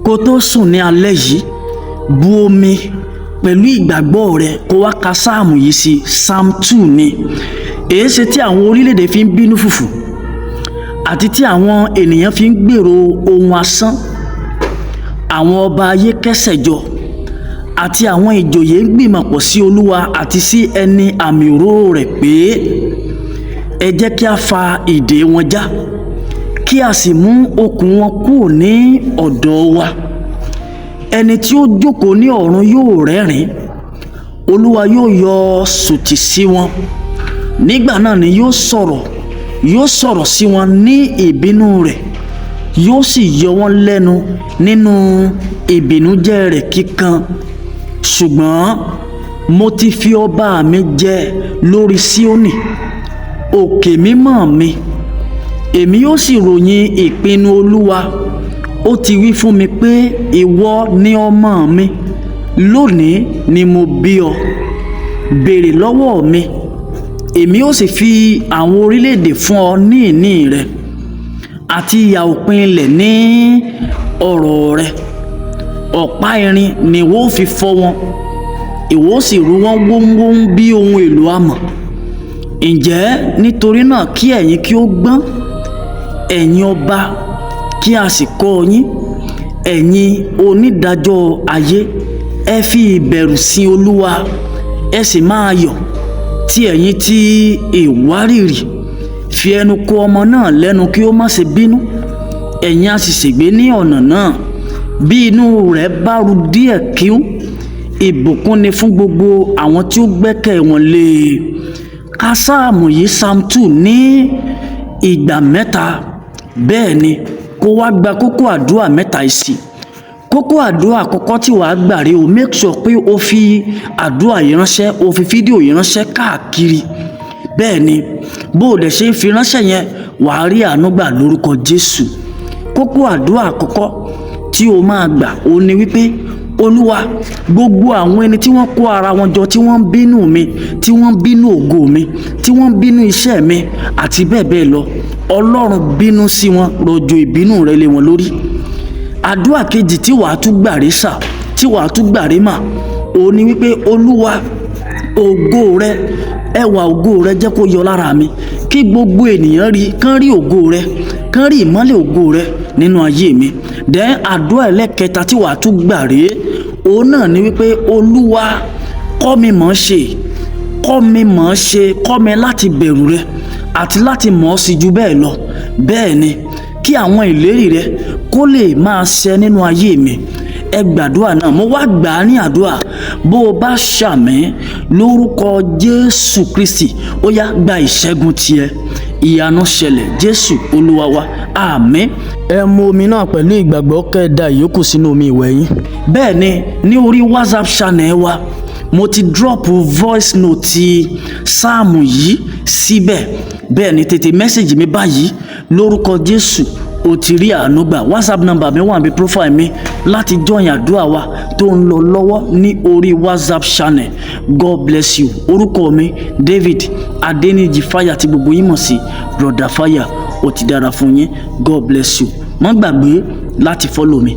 kó tó sùn ní alẹ́ yìí bu omi pẹ̀lú ìgbàgbọ́ rẹ kó wá ka sáàmù yìí sí psalm 2 ni. èyí ṣe tí àwọn orílẹ̀-èdè fi ń bínú fùfù àti tí àwọn ènìyàn fi ń gbèrò ohun asán, àwọn ọba ayé kẹ́sẹ̀ jọ àti àwọn ìjòyè ń gbìmọ̀pọ̀ sí Olúwa àti sí ẹni àmì òróró rẹ̀ pé ẹ jẹ́ kí a fa ìdè wọn já kí a sì mú okùn wọn kúrò ní ọ̀dọ̀ wa. ẹni tí ó jókòó ní ọ̀run yóò rẹ́rìn-ín, Olúwa yóò yọ sùtì sí wọn. nígbà náà ni yóò sọ̀rọ̀ sí wọn ní ìbínú rẹ̀, yóò sì yọ wọ́n lẹ́nu nínú ìbìnújẹ́ rẹ̀ kíkan. ṣùgbọ́n mo ti fi ọba mi jẹ lórí Síónì, òkè mímọ́ mi. èmi yóò sì ròyìn ìpinnu Olúwa. ó ti wí fún mi pé ìwọ ni ọmọ mi, lónìí ni mo bí ọ. béèrè lọ́wọ́ mi, èmi ó sì fi àwọn orílẹ̀-èdè fún ọ ní ìní rẹ àti ìhà òpin ilẹ̀ ní ọ̀rọ̀ rẹ. ọ̀pá irin ni ìwọ ó fi fọ́ wọn, ìwọ ó sì rú wọn wómúwómú bí ohun èlò amọ̀. ǹjẹ́ nítorí náà kí ẹ̀yin kí ó gbọ́n, ẹ̀yin ọba, kí a sì kọ́ yín, ẹ̀yin onídàájọ́ ayé. ẹ fi ìbẹ̀rù sin Olúwa, ẹ sì máa yọ̀, tí ẹ̀yin tí ìwárìrì. fi ẹnu kò ọmọ náà lẹ́nu kí ó má ṣe bínú, ẹ̀yin a sì ṣègbé ní ọ̀nà náà. bí inú rẹ̀ bá ru díẹ̀ kíú, ìbùkún ni fún gbogbo àwọn tí ó gbẹ́kẹ̀ wọn lé e. ka sáàmù yìí psalm 2 ní ìgbà 3. bẹ́ẹ̀ ni kó wá gba kókó àdúrà 3 yìí sí. kókó àdúrà àkọ́kọ́ tí wàá gbà rí o, make sure pé o fi àdúrà yìí ránṣẹ́, o fi fídíò yìí ránṣẹ́ káàkiri. bẹ́ẹ̀ ni bó o dẹ̀ ṣe ń fi ránṣẹ́ yẹn wàá rí àánú gbà lórúkọ Jésù. kókó àdúrà àkọ́kọ́ tí o máa gbà ó ní wípé Olúwa, gbogbo àwọn ẹni tí wọ́n kó ara wọn jọ, tí wọ́n ń bínú mi, tí wọ́n ń bínú ògo mi, tí wọ́n ń bínú iṣẹ́ mi àti bẹ́ẹ̀ bẹ́ẹ̀ lọ, Ọlọ́run bínú sí wọn, rọ̀jò ìbínú rẹ lé wọn lórí. àdúrà kejì tí wàá tún gbà rí sà, tí wàá tún gbà rí mà, ó ní wípé Olúwa, ògo rẹ, ẹwà ògo rẹ jẹ́ kó yọ lára mi, kí gbogbo ènìyàn rí, kán rí ògo rẹ, kán rí ìmọ́lẹ̀ ògo rẹ nínú ayé mi. dẹ́n àdúrà ẹlẹ́kẹta tí wàá tún gbà rí, òun náà ni wípé Olúwa, kọ́ mi mọ̀ ọ́ ṣe, kọ́ mi mọ̀ ọ́ ṣe, kọ́ mi láti bẹ̀rù rẹ àti láti mọ̀ ọ́ sí ju bẹ́ẹ̀ lọ. bẹ́ẹ̀ ni kí àwọn ìlérí rẹ kó lè máa ṣẹ nínú ayé mi. ẹ gbàdúrà náà, mo wá gbà á ní àdúrà. bó o bá ṣàmì lórúkọ Jésù Kristi, ó yá gba ìṣẹ́gun tiẹ̀, ìyanu ṣẹlẹ̀, Jésù Olúwa wa, àmín. ẹ mu omi náà pẹ̀lú ìgbàgbọ́, kẹ́ ẹ da ìyókù sínú omi ìwẹ̀ yín. bẹ́ẹ̀ ni ní orí WhatsApp channel wa mo ti drop voice note sáàmù yìí síbẹ̀. bẹ́ẹ̀ ni tètè mẹ́sẹ̀gì mi báyìí lórúkọ Jésù, o ti rí àánú gbà. WhatsApp number mi wà ní profile mi láti join àdúrà wa tó ń lọ lọ́wọ́ ní orí WhatsApp channel. God bless you. orúkọ mi David Adéníjì Fáyà tí gbogbo yín mọ̀ sí Brother Fáyà. ó ti dára fún yín. God bless you. má gbàgbé láti follow mi.